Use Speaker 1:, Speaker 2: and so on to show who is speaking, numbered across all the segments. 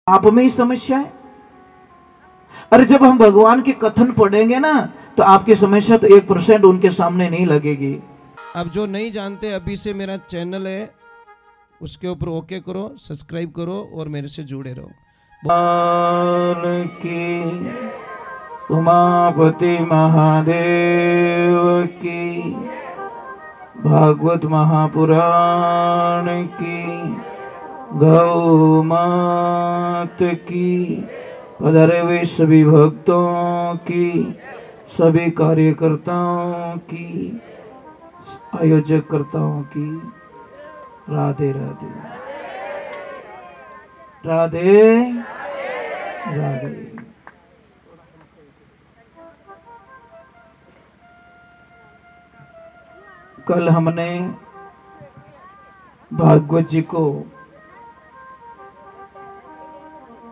Speaker 1: आप में ही समस्या है। अरे जब हम भगवान के कथन पढ़ेंगे ना तो आपकी समस्या तो 1% उनके सामने नहीं लगेगी।
Speaker 2: अब जो नहीं जानते, अभी से मेरा चैनल है उसके ऊपर ओके करो, सब्सक्राइब करो और मेरे से जुड़े रहो।
Speaker 1: की उमापति महादेव की, भागवत महापुराण की, गौ मात की, पधारे हुए सभी भक्तों की, सभी कार्यकर्ताओं की, आयोजक कर्ताओं की राधे राधे राधे राधे। कल हमने भागवत जी को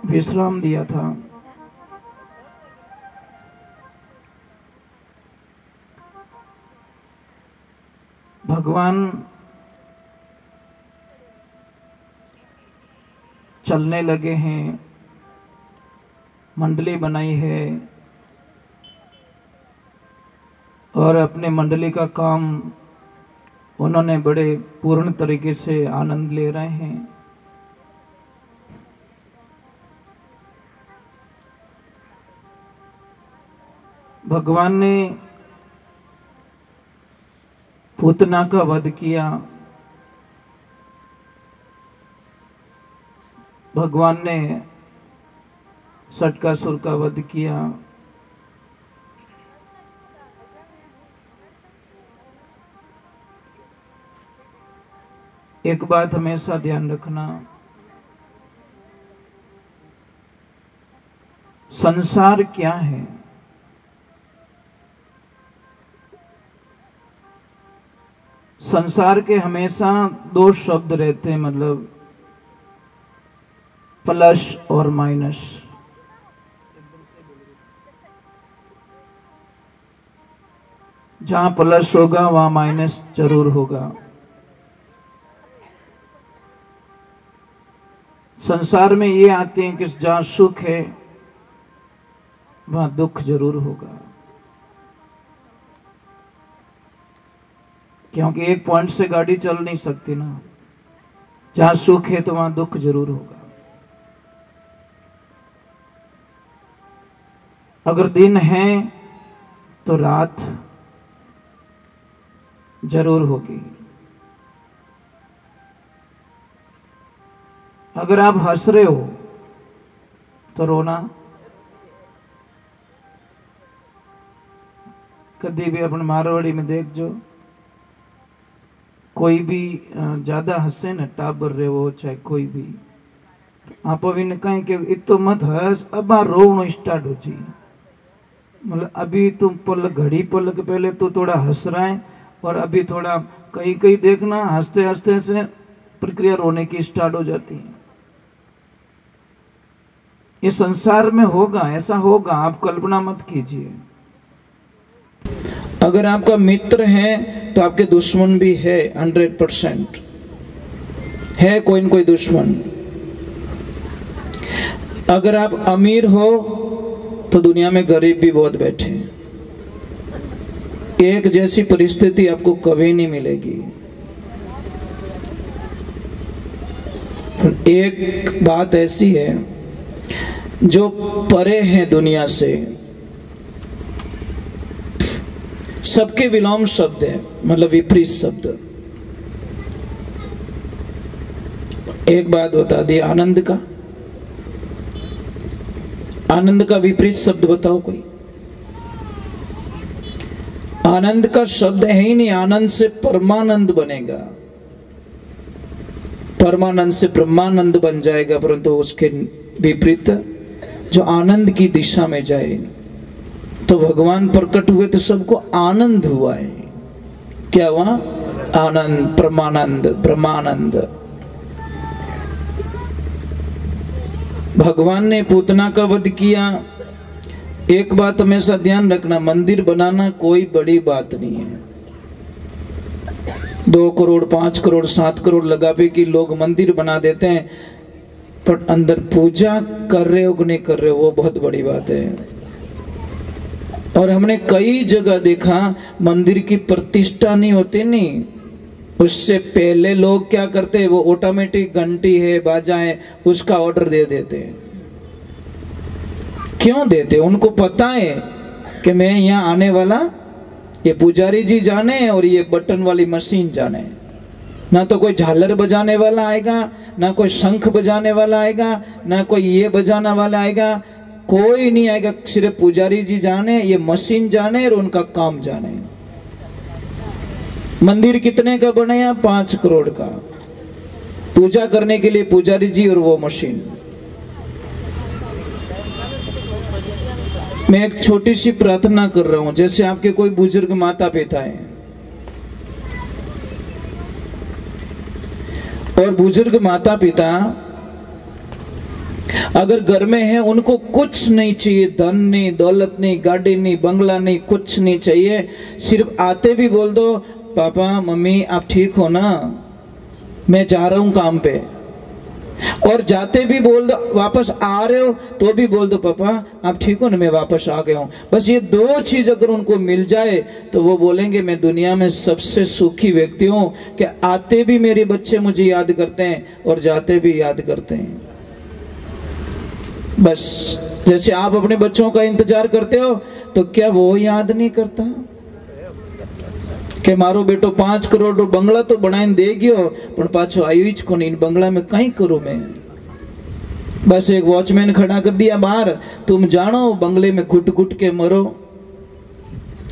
Speaker 1: विश्राम दिया था। भगवान चलने लगे हैं, मंडली बनाई है और अपने मंडली का काम उन्होंने बड़े पूर्ण तरीके से आनंद ले रहे हैं। भगवान ने पूतना का वध किया, भगवान ने षटकासुर का वध किया, एक बात हमेशा ध्यान रखना, संसार क्या है? संसार के हमेशा दो शब्द रहते हैं, मतलब प्लस और माइनस। जहां प्लस होगा वहां माइनस जरूर होगा। संसार में ये आते हैं कि जहां सुख है वहां दुख जरूर होगा, क्योंकि एक पॉइंट से गाड़ी चल नहीं सकती ना। जहां सुख है तो वहां दुख जरूर होगा। अगर दिन है तो रात जरूर होगी। अगर आप हंस रहे हो तो रोना कभी भी अपने मारवाड़ी में देख जो, कोई भी ज्यादा हंसे न, टाबर रहे हो चाहे कोई भी, आप अभी ने कहें कि इतो मत हंस, अब रोना स्टार्ट हो जी। मतलब अभी तुम घड़ी पलक पहले तो थोड़ा हंस रहा है और अभी थोड़ा कहीं कहीं देखना हंसते हंसते से प्रक्रिया रोने की स्टार्ट हो जाती है। ये संसार में होगा, ऐसा होगा, आप कल्पना मत कीजिए। अगर आपका मित्र है तो आपके दुश्मन भी है, 100% है कोई न कोई दुश्मन। अगर आप अमीर हो तो दुनिया में गरीब भी बहुत बैठे हैं। एक जैसी परिस्थिति आपको कभी नहीं मिलेगी। एक बात ऐसी है, जो परे हैं दुनिया से, सबके विलोम शब्द है, मतलब विपरीत शब्द। एक बात बता दी, आनंद का, आनंद का विपरीत शब्द बताओ कोई। आनंद का शब्द है ही नहीं, आनंद से परमानंद बनेगा, परमानंद से ब्रह्मानंद बन जाएगा, परंतु उसके विपरीत जो आनंद की दिशा में जाए। तो भगवान प्रकट हुए तो सबको आनंद हुआ है। क्या हुआ? आनंद, परमानंद, ब्रह्मानंद। भगवान ने पूतना का वध किया। एक बात हमेशा ध्यान रखना, मंदिर बनाना कोई बड़ी बात नहीं है। 2 करोड़ 5 करोड़ 7 करोड़ लगा के कि लोग मंदिर बना देते हैं। पर अंदर पूजा कर रहे हो कि नहीं कर रहे हो वो बहुत बड़ी बात है। और हमने कई जगह देखा मंदिर की प्रतिष्ठा नहीं होती, नहीं, उससे पहले लोग क्या करते हैं, वो ऑटोमेटिक घंटी है, बाजा है, उसका ऑर्डर दे देते हैं। क्यों देते? उनको पता है कि मैं यहाँ आने वाला, ये पुजारी जी जाने और ये बटन वाली मशीन जाने, ना तो कोई झालर बजाने वाला आएगा, ना कोई शंख बजाने वाला आएगा, ना कोई ये बजाने वाला आएगा, कोई नहीं आएगा। सिर्फ पुजारी जी जाने, ये मशीन जाने और उनका काम जाने। मंदिर कितने का बने? 5 करोड़ का। पूजा करने के लिए पुजारी जी और वो मशीन। मैं एक छोटी सी प्रार्थना कर रहा हूं, जैसे आपके कोई बुजुर्ग माता पिता हैं और बुजुर्ग माता पिता अगर घर में है, उनको कुछ नहीं चाहिए, धन नहीं, दौलत नहीं, गाड़ी नहीं, बंगला नहीं, कुछ नहीं चाहिए, सिर्फ आते भी बोल दो पापा मम्मी आप ठीक हो ना, मैं जा रहा हूं काम पे, और जाते भी बोल दो, वापस आ रहे हो तो भी बोल दो पापा आप ठीक हो ना, मैं वापस आ गया हूं। बस ये 2 चीज अगर उनको मिल जाए तो वो बोलेंगे मैं दुनिया में सबसे सुखी व्यक्ति हूं, कि आते भी मेरे बच्चे मुझे याद करते हैं और जाते भी याद करते हैं। बस जैसे आप अपने बच्चों का इंतजार करते हो, तो क्या वो याद नहीं करता कि मारो बेटो 5 करोड़ रो बंगला तो बनाई दे गयो, पण पाछो आयो ज कोनी, इन बंगला में कहीं करूं मैं। बस एक वॉचमैन खड़ा कर दिया बाहर, तुम जानो बंगले में घुट घुट के मरो।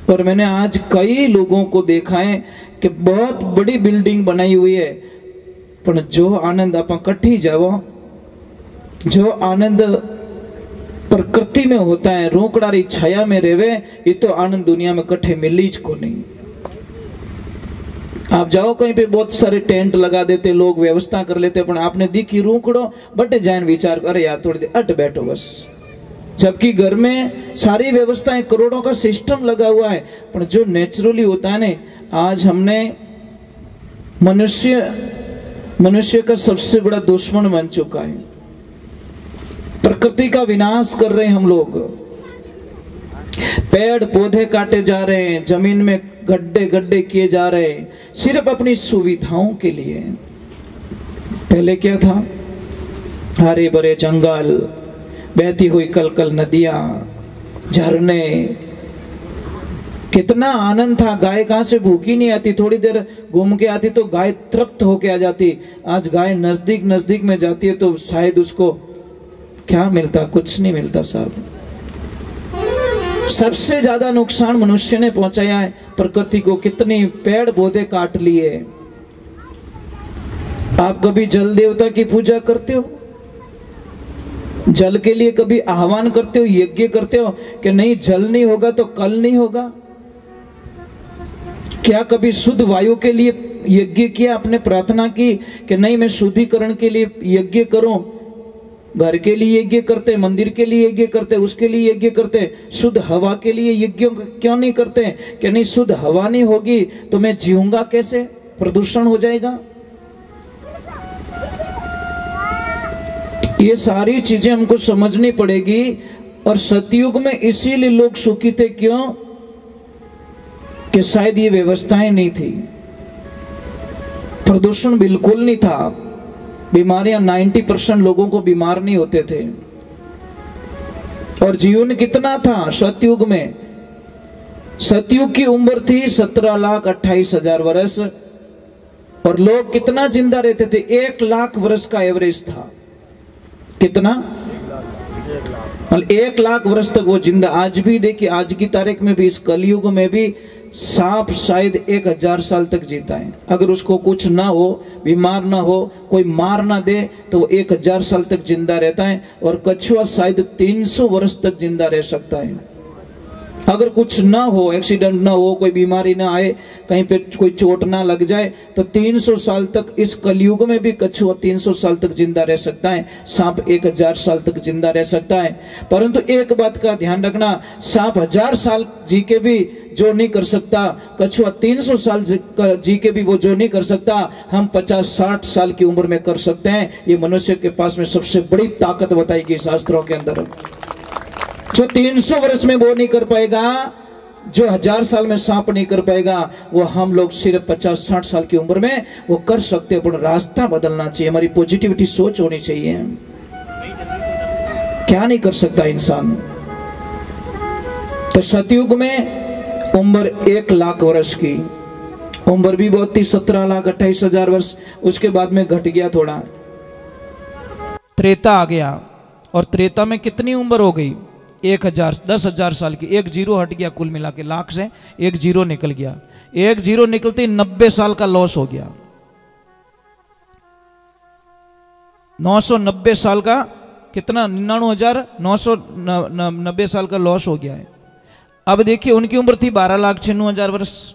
Speaker 1: और मैंने आज कई लोगों को देखा है कि बहुत बड़ी बिल्डिंग बनाई हुई है, पर जो आनंद आप कट्ठी जाओ, जो आनंद प्रकृति में होता है, रोकड़ारी छाया में रेवे, ये तो आनंद दुनिया में कट्ठे मिली ज को नहीं। आप जाओ कहीं पे बहुत सारे टेंट लगा देते लोग, व्यवस्था कर लेते, पर आपने दिखी रूकड़ो बटे जान विचार, अरे यार थोड़ी देर अट बैठो बस। जबकि घर में सारी व्यवस्थाएं, करोड़ों का सिस्टम लगा हुआ है, पर जो नेचुरली होता है ना, आज हमने मनुष्य का सबसे बड़ा दुश्मन बन चुका है। प्रकृति का विनाश कर रहे हैं हम लोग, पेड़ पौधे काटे जा रहे हैं, जमीन में गड्ढे गड्ढे किए जा रहे हैं, सिर्फ अपनी सुविधाओं के लिए। पहले क्या था? हरे भरे जंगल, बहती हुई कलकल नदियां, झरने, कितना आनंद था। गाय कहां से भूखी नहीं आती, थोड़ी देर घूम के आती तो गाय तृप्त होके आ जाती। आज गाय नजदीक नजदीक में जाती है तो शायद उसको क्या मिलता? कुछ नहीं मिलता साहब। सबसे ज्यादा नुकसान मनुष्य ने पहुंचाया है प्रकृति को। कितनी पेड़ पौधे काट लिए। आप कभी जल देवता की पूजा करते हो? जल के लिए कभी आह्वान करते हो, यज्ञ करते हो कि नहीं जल नहीं होगा तो कल नहीं होगा? क्या कभी शुद्ध वायु के लिए यज्ञ किया, आपने प्रार्थना की कि नहीं मैं शुद्धिकरण के लिए यज्ञ करूं? घर के लिए यज्ञ करते, मंदिर के लिए यज्ञ करते, उसके लिए यज्ञ करते। शुद्ध हवा के लिए यज्ञ क्यों नहीं करते कि नहीं शुद्ध हवा नहीं होगी तो मैं जीऊंगा कैसे, प्रदूषण हो जाएगा। ये सारी चीजें हमको समझनी पड़ेगी। और सतयुग में इसीलिए लोग सुखी थे, क्यों? कि शायद ये व्यवस्थाएं नहीं थी, प्रदूषण बिल्कुल नहीं था, बीमारियां 90% लोगों को बीमार नहीं होते थे। और जीवन कितना था सतयुग में? सतयुग की उम्र थी 17,28,000 वर्ष, और लोग कितना जिंदा रहते थे? 1 लाख वर्ष का एवरेज था। कितना? 1 लाख वर्ष तक वो जिंदा। आज भी देखिए, आज की तारीख में भी, इस कलयुग में भी सांप शायद 1000 साल तक जीता है। अगर उसको कुछ ना हो, बीमार ना हो, कोई मार ना दे, तो वो 1000 साल तक जिंदा रहता है। और कछुआ शायद 300 वर्ष तक जिंदा रह सकता है। अगर कुछ ना हो, एक्सीडेंट ना हो, कोई बीमारी ना आए, कहीं पे कोई चोट ना लग जाए, तो 300 साल तक, इस कलयुग में भी कछुआ 300 साल तक जिंदा रह सकता है, सांप 1000 साल तक जिंदा रह सकता है। परंतु एक बात का ध्यान रखना, सांप 1000 साल जी के भी जो नहीं कर सकता, कछुआ 300 साल जी के भी वो जो नहीं कर सकता, हम 50-60 साल की उम्र में कर सकते हैं। ये मनुष्य के पास में सबसे बड़ी ताकत बताई गई शास्त्रों के अंदर। जो 300 वर्ष में वो नहीं कर पाएगा, जो 1000 साल में सांप नहीं कर पाएगा, वो हम लोग सिर्फ 50-60 साल की उम्र में वो कर सकते हैं। पर रास्ता बदलना चाहिए, हमारी पॉजिटिविटी सोच होनी चाहिए। क्या नहीं कर सकता इंसान। तो सतयुग में उम्र 1 लाख वर्ष की, उम्र भी बहुत थी, 17,28,000 वर्ष। उसके बाद में घट गया थोड़ा, त्रेता आ गया, और त्रेता में कितनी उम्र हो गई? 10,000 साल की। 1 जीरो हट गया, कुल मिला के लाख से 1 जीरो निकल गया। 1 जीरो निकलते 90 साल का लॉस हो गया। 990 साल का कितना, 99,990 साल का लॉस हो गया है। अब देखिए, उनकी उम्र थी 12,96,000 वर्ष।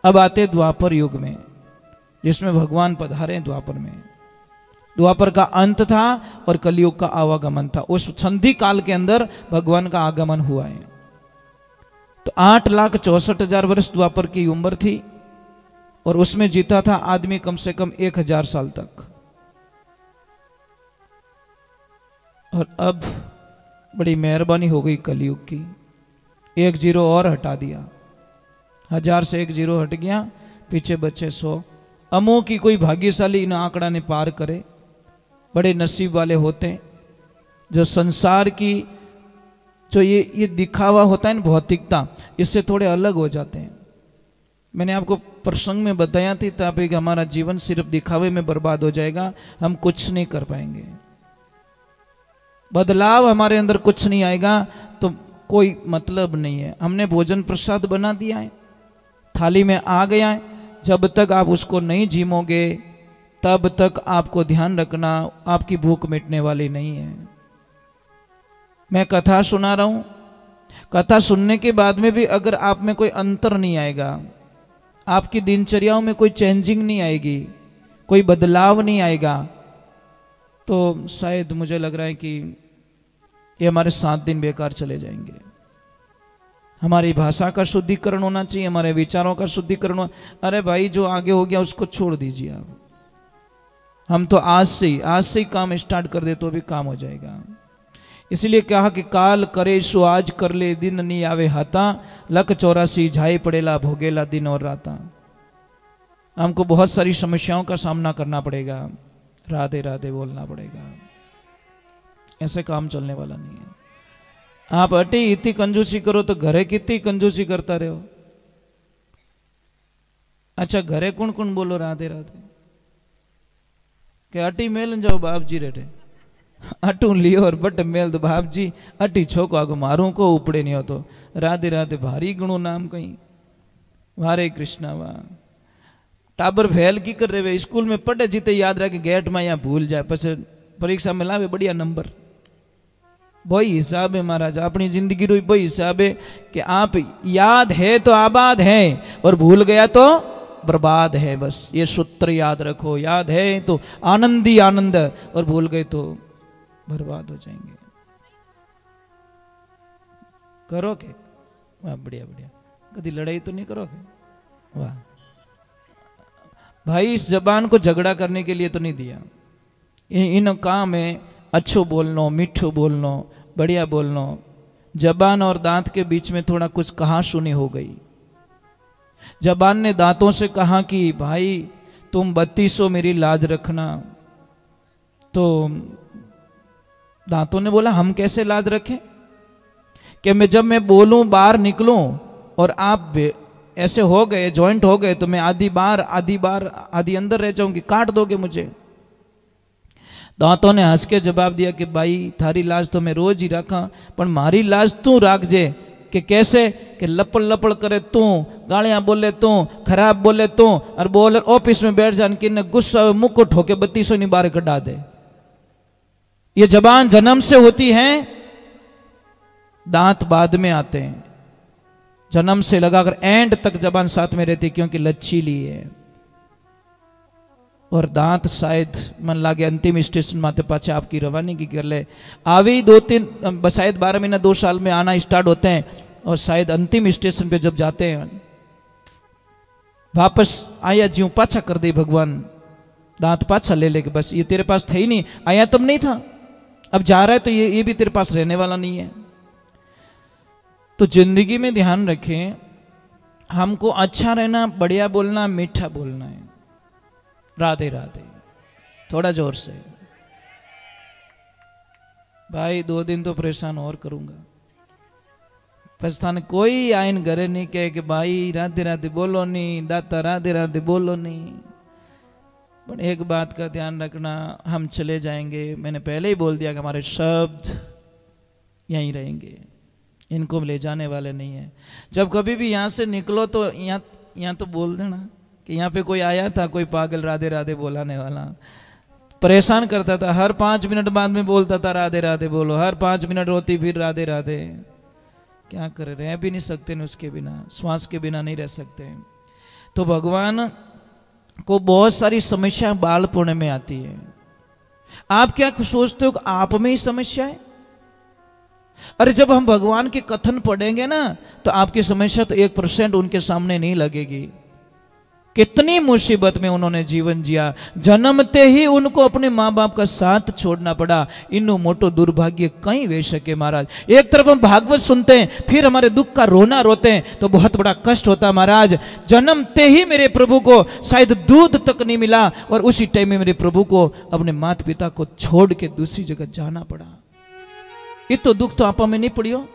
Speaker 1: अब आते द्वापर युग में, जिसमें भगवान पधारे द्वापर में। द्वापर का अंत था और कलयुग का आवागमन था। उस संधि काल के अंदर भगवान का आगमन हुआ है। तो 8,64,000 वर्ष द्वापर की उम्र थी, और उसमें जीता था आदमी कम से कम 1,000 साल तक। और अब बड़ी मेहरबानी हो गई कलयुग की, 1 जीरो और हटा दिया। 1000 से 1 जीरो हट गया, पीछे बचे 100। अमो की कोई भाग्यशाली इन आंकड़ा ने पार करे, बड़े नसीब वाले होते हैं जो संसार की जो ये दिखावा होता है ना, भौतिकता, इससे थोड़े अलग हो जाते हैं। मैंने आपको प्रसंग में बताया थी ताकि हमारा जीवन सिर्फ दिखावे में बर्बाद हो जाएगा, हम कुछ नहीं कर पाएंगे, बदलाव हमारे अंदर कुछ नहीं आएगा, तो कोई मतलब नहीं है। हमने भोजन प्रसाद बना दिया है, थाली में आ गया है, जब तक आप उसको नहीं झीमोगे तब तक आपको ध्यान रखना आपकी भूख मिटने वाली नहीं है। मैं कथा सुना रहा हूं, कथा सुनने के बाद में भी अगर आप में कोई अंतर नहीं आएगा, आपकी दिनचर्याओं में कोई चेंजिंग नहीं आएगी, कोई बदलाव नहीं आएगा, तो शायद मुझे लग रहा है कि ये हमारे 7 दिन बेकार चले जाएंगे। हमारी भाषा का शुद्धिकरण होना चाहिए, हमारे विचारों का शुद्धिकरण। अरे भाई, जो आगे हो गया उसको छोड़ दीजिए आप। हम तो आज से ही काम स्टार्ट कर दे तो भी काम हो जाएगा। इसलिए कहा कि काल करे सो आज कर ले, दिन नहीं आवे हाथा, लक 84 झाई पड़ेला भोगेला दिन और राता। हमको बहुत सारी समस्याओं का सामना करना पड़ेगा, राधे राधे बोलना पड़ेगा, ऐसे काम चलने वाला नहीं है। आप अटी इतनी कंजूसी करो तो घरे कितनी कंजूसी करता रहो। अच्छा, घरे कौन कौन बोलो राधे राधे के अटी मेल जाओ बाप जी रेटे, अटू लियो और बट मेल तो बाप जी अटी छोको आगो मारू को उपड़े नहीं हो तो राधे राधे भारी गुणो नाम कहीं वारे कृष्णा वाह। टाबर फेल की कर रहे, स्कूल में पढ़े जीते याद रखे, गेट में यहाँ भूल जाए, पछे परीक्षा में लावे बढ़िया नंबर। वही हिसाब है महाराज, अपनी जिंदगी रो वही हिसाब है कि आप याद है तो आबाद है और भूल गया तो बर्बाद है। बस ये सूत्र याद रखो, याद है तो आनंद ही आनंद और भूल गए तो बर्बाद हो जाएंगे। करोगे वाह, बढ़िया बढ़िया, कभी लड़ाई तो नहीं करोगे वाह भाई। इस जबान को झगड़ा करने के लिए तो नहीं दिया, इन काम में अच्छो बोलनो, मीठो बोलनो, बढ़िया बोलनो। जबान और दांत के बीच में थोड़ा कुछ कहा सुनी हो गई। जबान ने दांतों से कहा कि भाई तुम 3200 मेरी लाज रखना, तो दांतों ने बोला हम कैसे लाज रखें कि मैं जब मैं बोलूं बाहर निकलूं और आप ऐसे हो गए, जॉइंट हो गए, तो मैं आधी बार आधी अंदर रह जाऊंगी, काट दोगे मुझे। दांतों ने हंस के जवाब दिया कि भाई थारी लाज तो मैं रोज ही रखा, पर मारी लाज तू राख जे। कि कैसे? कि लपड़ लपड़ करे तू, गालियां बोले तू, खराब बोले तू, और बोल ऑफिस में बैठ जान कि गुस्सा मुक्को ठोके 3200 नहीं बाहर कटा दे। ये जबान जन्म से होती है, दांत बाद में आते हैं। जन्म से लगाकर एंड तक जबान साथ में रहती क्योंकि लचीली है। और दांत शायद मन लागे अंतिम स्टेशन माते पाचे आपकी रवानगी कर ले आवे ही 2-3 शायद 12 महीना 2 साल में आना स्टार्ट होते हैं और शायद अंतिम स्टेशन पे जब जाते हैं वापस आया ज्यों पाछा कर दे भगवान, दांत पाछा ले लेके बस ये तेरे पास थे ही नहीं, आया तब नहीं था, अब जा रहा है तो ये भी तेरे पास रहने वाला नहीं है। तो जिंदगी में ध्यान रखें, हमको अच्छा रहना, बढ़िया बोलना, मीठा बोलना है। राधे राधे, थोड़ा जोर से भाई, 2 दिन तो परेशान और करूंगा। पछतान कोई आइन घरे नहीं कहे कि भाई राधे राधे बोलो नहीं, दाता राधे राधे बोलो नहीं। पर एक बात का ध्यान रखना, हम चले जाएंगे, मैंने पहले ही बोल दिया कि हमारे शब्द यहीं रहेंगे, इनको ले जाने वाले नहीं है। जब कभी भी यहाँ से निकलो तो यहाँ तो बोल देना कि यहाँ पे कोई आया था, कोई पागल राधे राधे बोलाने वाला, परेशान करता था, हर 5 मिनट बाद में बोलता था राधे राधे बोलो, हर 5 मिनट रोती फिर राधे राधे। क्या करे, रह भी नहीं सकते न उसके बिना, श्वास के बिना नहीं रह सकते। तो भगवान को बहुत सारी समस्या बालपन में आती है। आप क्या सोचते हो कि आप में ही समस्या है? अरे जब हम भगवान के कथन पढ़ेंगे ना तो आपकी समस्या तो 1% उनके सामने नहीं लगेगी। कितनी मुसीबत में उन्होंने जीवन जिया, जन्मते ही उनको अपने माँ बाप का साथ छोड़ना पड़ा। इन्नो मोटो दुर्भाग्य कहीं वे सके महाराज। एक तरफ हम भागवत सुनते हैं, फिर हमारे दुख का रोना रोते हैं, तो बहुत बड़ा कष्ट होता महाराज। जन्मते ही मेरे प्रभु को शायद दूध तक नहीं मिला और उसी टाइम में मेरे प्रभु को अपने माता पिता को छोड़ के दूसरी जगह जाना पड़ा। ये तो दुख तो आपा में नहीं पड़ियो,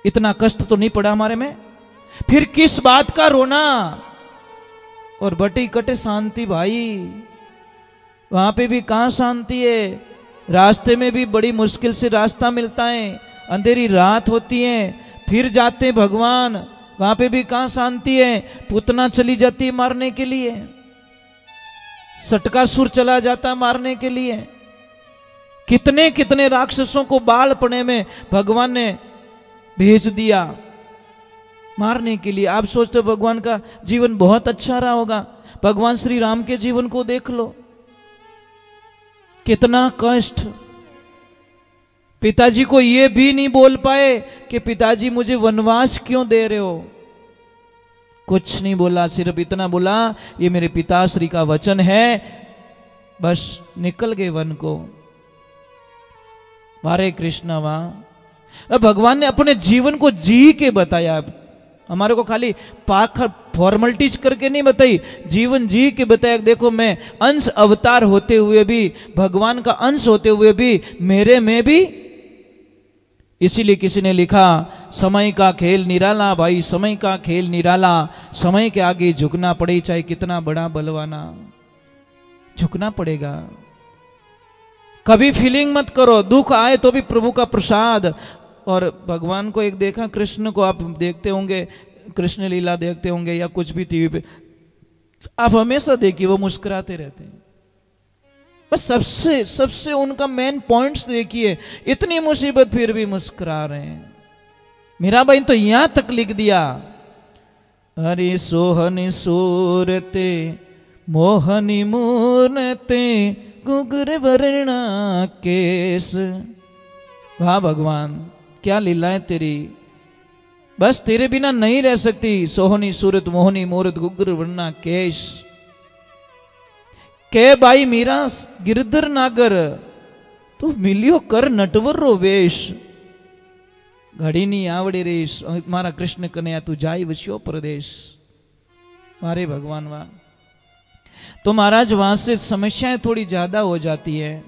Speaker 1: इतना कष्ट तो नहीं पड़ा हमारे में, फिर किस बात का रोना। और बटी कटे शांति भाई, वहां पे भी कहां शांति है, रास्ते में भी बड़ी मुश्किल से रास्ता मिलता है, अंधेरी रात होती है, फिर जाते भगवान, वहां पे भी कहां शांति है। पूतना चली जाती है मारने के लिए, सटकासुर चला जाता मारने के लिए, कितने कितने राक्षसों को बालपने में भगवान ने भेज दिया मारने के लिए। आप सोचते हो भगवान का जीवन बहुत अच्छा रहा होगा? भगवान श्री राम के जीवन को देख लो, कितना कष्ट। पिताजी को ये भी नहीं बोल पाए कि पिताजी मुझे वनवास क्यों दे रहे हो, कुछ नहीं बोला, सिर्फ इतना बोला ये मेरे पिताश्री का वचन है, बस निकल गए वन को। हरे कृष्णा वाह। अब भगवान ने अपने जीवन को जी के बताया, हमारे को खाली पाखर फॉर्मलिटीज करके नहीं बताई, जीवन जी के बताया। देखो मैं अंश अवतार होते हुए भी, भगवान का अंश होते हुए भी मेरे में भी, इसीलिए किसी ने लिखा समय का खेल निराला भाई, समय का खेल निराला, समय के आगे झुकना पड़े, चाहे कितना बड़ा बलवाना, झुकना पड़ेगा। कभी फीलिंग मत करो, दुख आए तो भी प्रभु का प्रसाद। और भगवान को एक देखा, कृष्ण को आप देखते होंगे, कृष्ण लीला देखते होंगे या कुछ भी टीवी पे, आप हमेशा देखिए वो मुस्कुराते रहते हैं। बस सबसे उनका मेन पॉइंट्स देखिए, इतनी मुसीबत फिर भी मुस्कुरा रहे हैं। मीराबाई तो यहां तक लिख दिया, हरि सोहनी सूरते मोहनी मूर्ते गुगर वर्णा केस। वाह भगवान, क्या लीलाएं तेरी, बस तेरे बिना नहीं रह सकती। सोहनी सूरत मोहनी मूरत गुगर वर्णा केश। के भाई मीरा गिरधर नागर, तू मिलियो कर नटवर रो वेश, घड़ी नहीं आवड़ी रेश, मारा कृष्ण कन्हैया तू जाई वस्यो प्रदेश। मारे भगवान वाह। तो महाराज वहां से समस्याएं थोड़ी ज्यादा हो जाती है,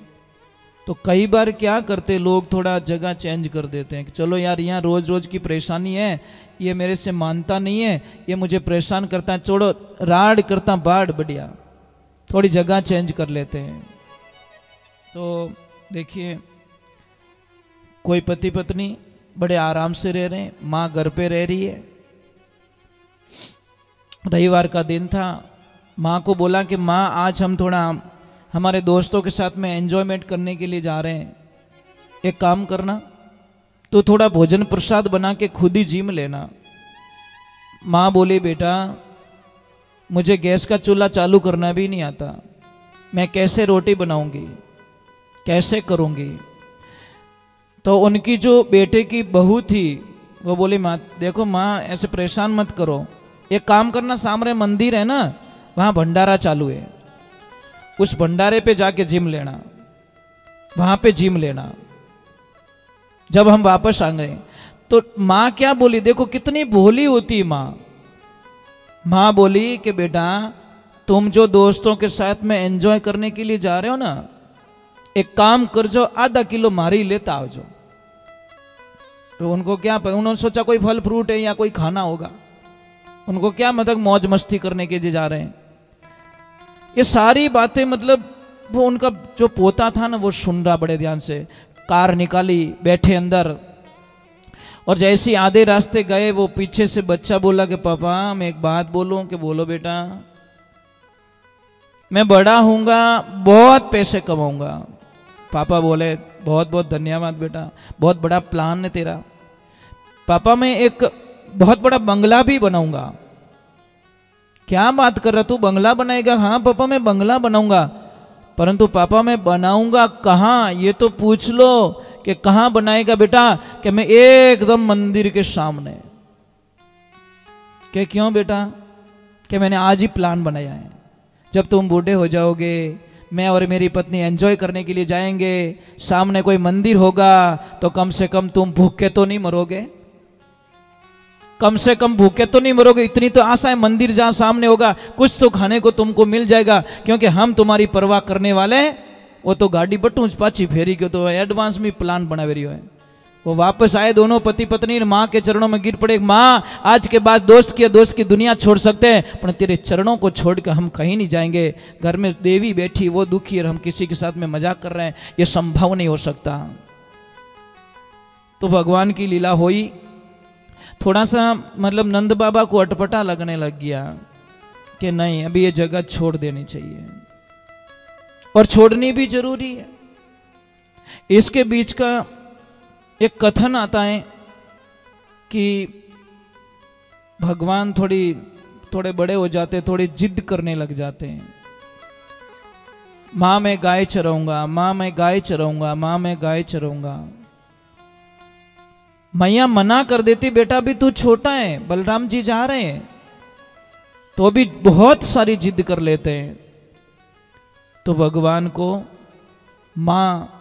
Speaker 1: तो कई बार क्या करते लोग, थोड़ा जगह चेंज कर देते हैं कि चलो यार यहाँ रोज रोज की परेशानी है, ये मेरे से मानता नहीं है, ये मुझे परेशान करता है, छोड़ो राड करता बाढ़, बढ़िया थोड़ी जगह चेंज कर लेते हैं। तो देखिए कोई पति पत्नी बड़े आराम से रह रहे हैं, माँ घर पे रह रही है, रविवार का दिन था, माँ को बोला कि माँ आज हम थोड़ा हमारे दोस्तों के साथ में एंजॉयमेंट करने के लिए जा रहे हैं, एक काम करना तो थोड़ा भोजन प्रसाद बना के खुद ही जिम लेना। माँ बोली बेटा मुझे गैस का चूल्हा चालू करना भी नहीं आता, मैं कैसे रोटी बनाऊंगी, कैसे करूंगी। तो उनकी जो बेटे की बहू थी वो बोली माँ देखो माँ ऐसे परेशान मत करो, एक काम करना सामने मंदिर है ना वहाँ भंडारा चालू है, उस भंडारे पे जाके जिम लेना, वहाँ पे जिम लेना। जब हम वापस आ गए तो माँ क्या बोली, देखो कितनी भोली होती माँ। माँ बोली कि बेटा तुम जो दोस्तों के साथ में एंजॉय करने के लिए जा रहे हो ना, एक काम कर जो आधा किलो मारी लेता आओ जो। तो उनको क्या पता, उन्होंने सोचा कोई फल फ्रूट है या कोई खाना होगा, उनको क्या मतलब मौज मस्ती करने के लिए जा रहे हैं। ये सारी बातें मतलब वो उनका जो पोता था ना वो सुन रहा बड़े ध्यान से। कार निकाली, बैठे अंदर, और जैसे ही आधे रास्ते गए वो पीछे से बच्चा बोला कि पापा मैं एक बात बोलूं। कि बोलो बेटा। मैं बड़ा हूंगा बहुत पैसे कमाऊंगा। पापा बोले बहुत बहुत धन्यवाद बेटा, बहुत बड़ा प्लान है तेरा। पापा मैं एक बहुत बड़ा बंगला भी बनाऊंगा। क्या बात कर रहा तू, बंगला बनाएगा? हाँ पापा मैं बंगला बनाऊंगा, परंतु पापा मैं बनाऊंगा कहाँ ये तो पूछ लो कि कहाँ बनाएगा बेटा। कि मैं एकदम मंदिर के सामने। कि क्यों बेटा? कि मैंने आज ही प्लान बनाया है, जब तुम बूढ़े हो जाओगे मैं और मेरी पत्नी एंजॉय करने के लिए जाएंगे, सामने कोई मंदिर होगा तो कम से कम तुम भूखे तो नहीं मरोगे, कम से कम भूखे तो नहीं मरोगे। इतनी तो आशा है, मंदिर जहां सामने होगा कुछ तो खाने को तुमको मिल जाएगा, क्योंकि हम तुम्हारी परवाह करने वाले हैं। वो तो गाड़ी बटू पाची फेरी के तो एडवांस में प्लान बना रही है। वो वापस आए दोनों पति पत्नी, माँ के चरणों में गिर पड़े। माँ आज के बाद दोस्त की दुनिया छोड़ सकते हैं, पर तेरे चरणों को छोड़कर हम कहीं नहीं जाएंगे। घर में देवी बैठी वो दुखी और हम किसी के साथ में मजाक कर रहे हैं, ये संभव नहीं हो सकता। तो भगवान की लीला हुई। थोड़ा सा मतलब नंद बाबा को अटपटा लगने लग गया कि नहीं अभी ये जगह छोड़ देनी चाहिए, और छोड़नी भी जरूरी है। इसके बीच का एक कथन आता है कि भगवान थोड़े बड़े हो जाते, थोड़ी जिद करने लग जाते हैं। माँ मैं गाय चराऊंगा, माँ मैं गाय चराऊंगा, माँ मैं गाय चराऊंगा। मैया मना कर देती, बेटा अभी तू छोटा है, बलराम जी जा रहे हैं। तो भी बहुत सारी जिद कर लेते हैं। तो भगवान को माँ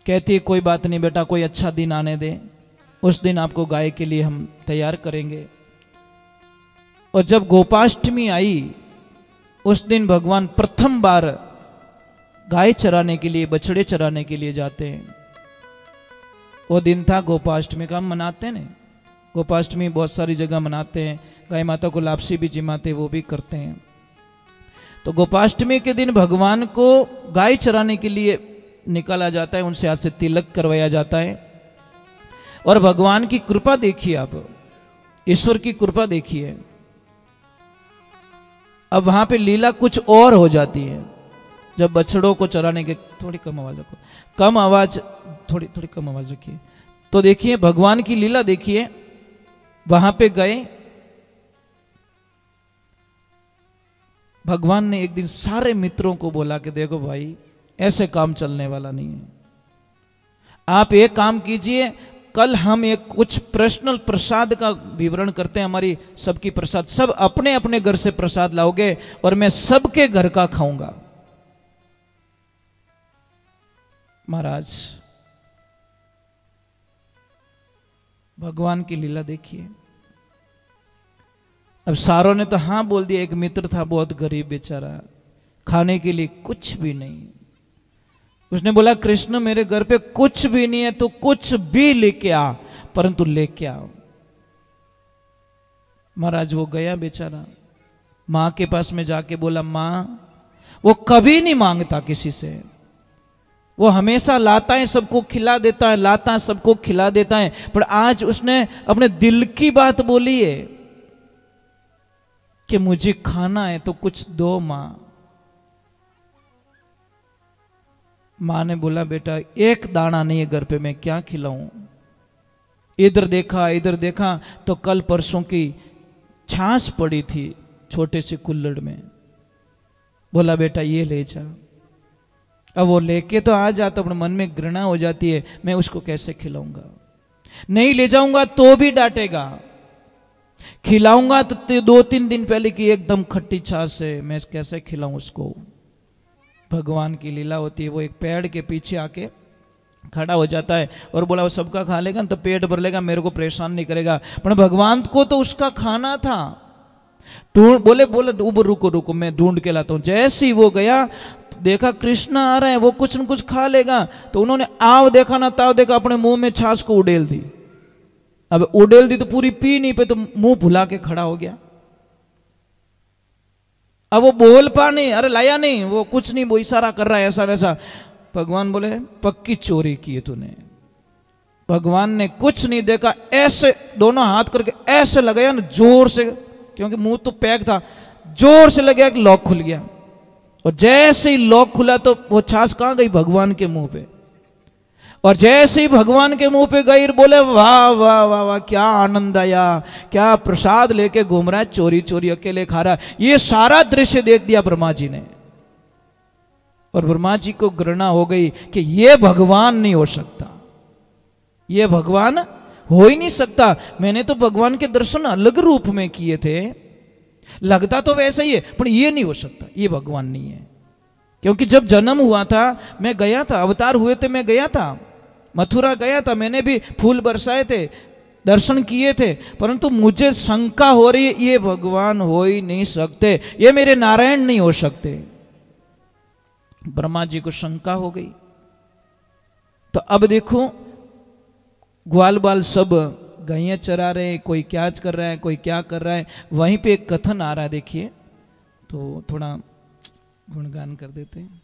Speaker 1: कहती है कोई बात नहीं बेटा, कोई अच्छा दिन आने दे, उस दिन आपको गाय के लिए हम तैयार करेंगे। और जब गोपाष्टमी आई उस दिन भगवान प्रथम बार गाय चराने के लिए, बछड़े चराने के लिए जाते हैं। वो दिन था गोपाष्टमी का, हम मनाते हैं ना। गोपाष्टमी बहुत सारी जगह मनाते हैं, गाय माता को लापसी भी जिमाते वो भी करते हैं। तो गोपाष्टमी के दिन भगवान को गाय चराने के लिए निकाला जाता है, उनसे हाथ से तिलक करवाया जाता है। और भगवान की कृपा देखिए, आप ईश्वर की कृपा देखिए। अब वहां पे लीला कुछ और हो जाती है। जब बछड़ों को चराने के, थोड़ी कम आवाज रखो, कम आवाज, थोड़ी कम आवाज रखिए। तो देखिए भगवान की लीला देखिए। वहां पे गए, भगवान ने एक दिन सारे मित्रों को बोला कि देखो भाई ऐसे काम चलने वाला नहीं है, आप एक काम कीजिए, कल हम एक कुछ पर्सनल प्रसाद का विवरण करते हैं। हमारी सबकी प्रसाद, सब अपने अपने घर से प्रसाद लाओगे और मैं सबके घर का खाऊंगा। महाराज भगवान की लीला देखिए। अब सारों ने तो हाँ बोल दिया। एक मित्र था बहुत गरीब बेचारा, खाने के लिए कुछ भी नहीं। उसने बोला कृष्ण मेरे घर पे कुछ भी नहीं है, तो कुछ भी लेके आ, परंतु लेके आओ। महाराज वो गया बेचारा, माँ के पास में जाके बोला माँ, वो कभी नहीं मांगता किसी से, वो हमेशा लाता है सबको खिला देता है, लाता है सबको खिला देता है। पर आज उसने अपने दिल की बात बोली है कि मुझे खाना है तो कुछ दो माँ। माँ ने बोला बेटा एक दाना नहीं है घर पे, मैं क्या खिलाऊं। इधर देखा तो कल परसों की छाछ पड़ी थी छोटे से कुल्हड़ में। बोला बेटा ये ले जा। अब वो लेके तो आ जाता, अपने मन में घृणा हो जाती है, मैं उसको कैसे खिलाऊंगा, नहीं ले जाऊंगा तो भी डांटेगा, खिलाऊंगा तो 2-3 दिन पहले की एकदम खट्टी छाछ है, मैं कैसे खिलाऊं उसको। भगवान की लीला होती है, वो एक पेड़ के पीछे आके खड़ा हो जाता है और बोला वो सबका खा लेगा तो पेट भर लेगा, मेरे को परेशान नहीं करेगा। पर भगवान को तो उसका खाना था। बोले रुको रुको मैं ढूंढ के लाता हूं। जैसे ही वो गया देखा कृष्ण आ रहे हैं, वो कुछ न कुछ खा लेगा, तो उन्होंने आव देखा ना ताव देखा, अपने मुंह में छाछ को उड़ेल दी। अब उड़ेल दी तो पूरी पी नहीं पे, तो मुंह भुला के खड़ा हो गया। अब वो बोल पा नहीं, अरे लाया नहीं, वो कुछ नहीं, वो इशारा कर रहा है ऐसा वैसा। भगवान बोले पक्की चोरी की है तूने। भगवान ने कुछ नहीं देखा, ऐसे दोनों हाथ करके ऐसे लगाया ना जोर से, क्योंकि मुंह तो पैक था, जोर से लगाया कि लॉक खुल गया। और जैसे ही लॉक खुला तो वो छाछ कहां गई, भगवान के मुंह पे। और जैसे ही भगवान के मुंह पे गई, बोले वाह वाह वाह वाह, क्या आनंद आया, क्या प्रसाद लेके घूम रहा है, चोरी चोरी अकेले खा रहा है। ये सारा दृश्य देख दिया ब्रह्मा जी ने, और ब्रह्मा जी को घृणा हो गई कि ये भगवान नहीं हो सकता, ये भगवान हो ही नहीं सकता। मैंने तो भगवान के दर्शन अलग रूप में किए थे, लगता तो वैसा ही है, पर ये नहीं हो सकता, ये भगवान नहीं है। क्योंकि जब जन्म हुआ था मैं गया था, अवतार हुए थे मैं गया था, मथुरा गया था, मैंने भी फूल बरसाए थे, दर्शन किए थे, परंतु मुझे शंका हो रही है ये भगवान हो ही नहीं सकते, ये मेरे नारायण नहीं हो सकते। ब्रह्मा जी को शंका हो गई। तो अब देखो ग्वाल बाल सब गायें चरा रहे हैं, कोई क्या कर रहा है, कोई क्या कर रहा है। वहीं पे एक कथन आ रहा है, देखिए तो थोड़ा गुणगान कर देते हैं।